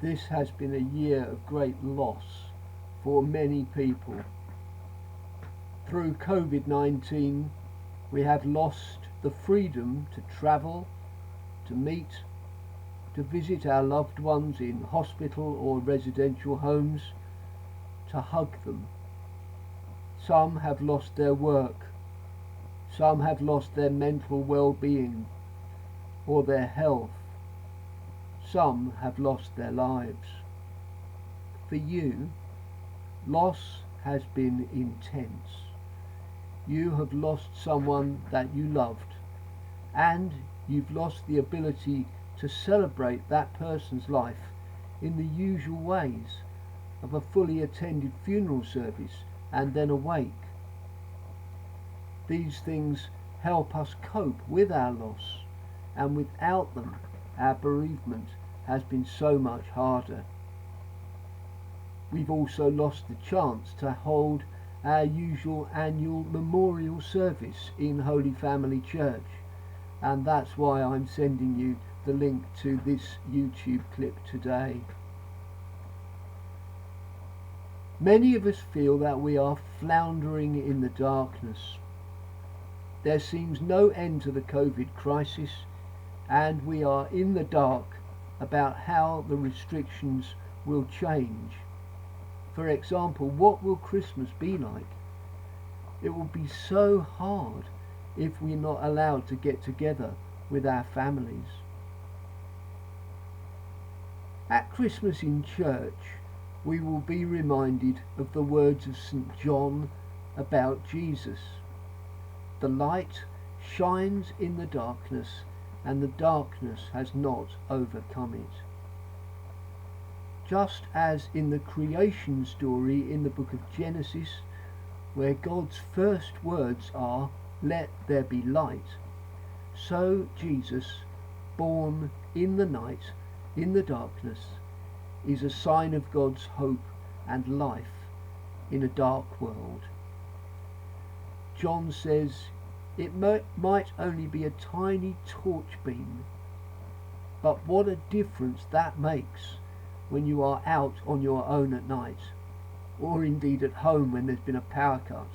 This has been a year of great loss for many people. Through COVID-19, we have lost the freedom to travel, to meet, to visit our loved ones in hospital or residential homes, to hug them. Some have lost their work. Some have lost their mental well-being or their health. Some have lost their lives. For you, loss has been intense. You have lost someone that you loved, and you've lost the ability to celebrate that person's life in the usual ways of a fully attended funeral service and then a wake. These things help us cope with our loss, and without them, our bereavement has been so much harder. We've also lost the chance to hold our usual annual memorial service in Holy Family Church, and that's why I'm sending you the link to this YouTube clip today. Many of us feel that we are floundering in the darkness. There seems no end to the COVID crisis, and we are in the dark about how the restrictions will change. For example, what will Christmas be like? It will be so hard if we're not allowed to get together with our families. At Christmas in church, we will be reminded of the words of St. John about Jesus. The light shines in the darkness, and the darkness has not overcome it. Just as in the creation story in the book of Genesis, where God's first words are, "Let there be light," so Jesus, born in the night, in the darkness, is a sign of God's hope and life in a dark world. John says it might only be a tiny torch beam, but what a difference that makes when you are out on your own at night, or indeed at home when there's been a power cut.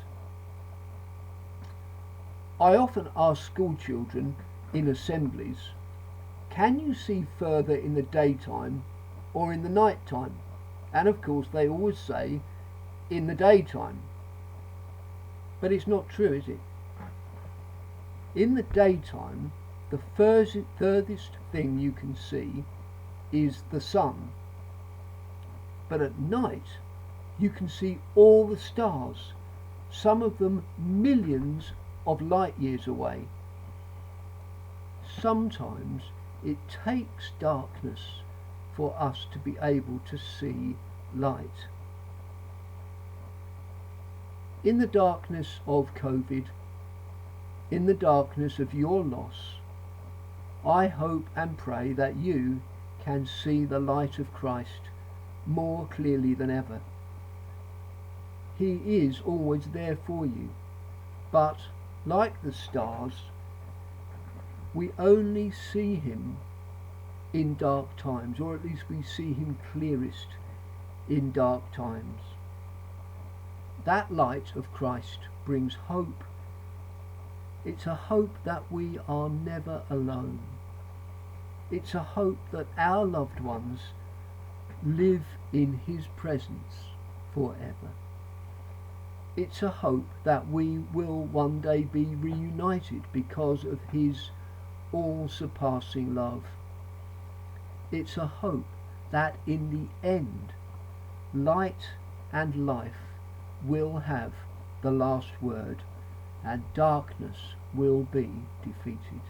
I often ask school children in assemblies, can you see further in the daytime or in the night time? And of course they always say in the daytime. But it's not true, is it? In the daytime, the furthest thing you can see is the sun. But at night, you can see all the stars, some of them millions of light years away. Sometimes it takes darkness for us to be able to see light. In the darkness of COVID, in the darkness of your loss, I hope and pray that you can see the light of Christ more clearly than ever. He is always there for you, but like the stars, we only see him in dark times, or at least we see him clearest in dark times. That light of Christ brings hope. It's a hope that we are never alone. It's a hope that our loved ones live in his presence forever. It's a hope that we will one day be reunited because of his all-surpassing love. It's a hope that in the end, light and life will have the last word, and darkness will be defeated.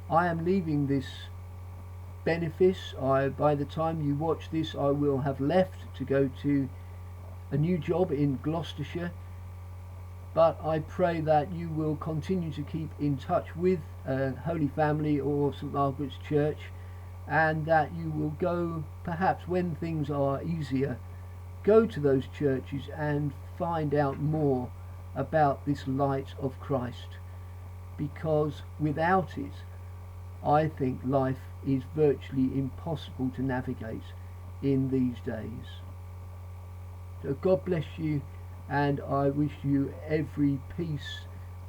I am leaving this benefice. By the time you watch this, I will have left to go to a new job in Gloucestershire, but I pray that you will continue to keep in touch with Holy Family or St Margaret's Church, and that you will go, perhaps when things are easier, go to those churches and find out more about this light of Christ. because without it, I think life is virtually impossible to navigate in these days. So God bless you, and I wish you every peace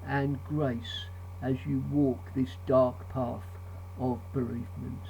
and grace as you walk this dark path of bereavement.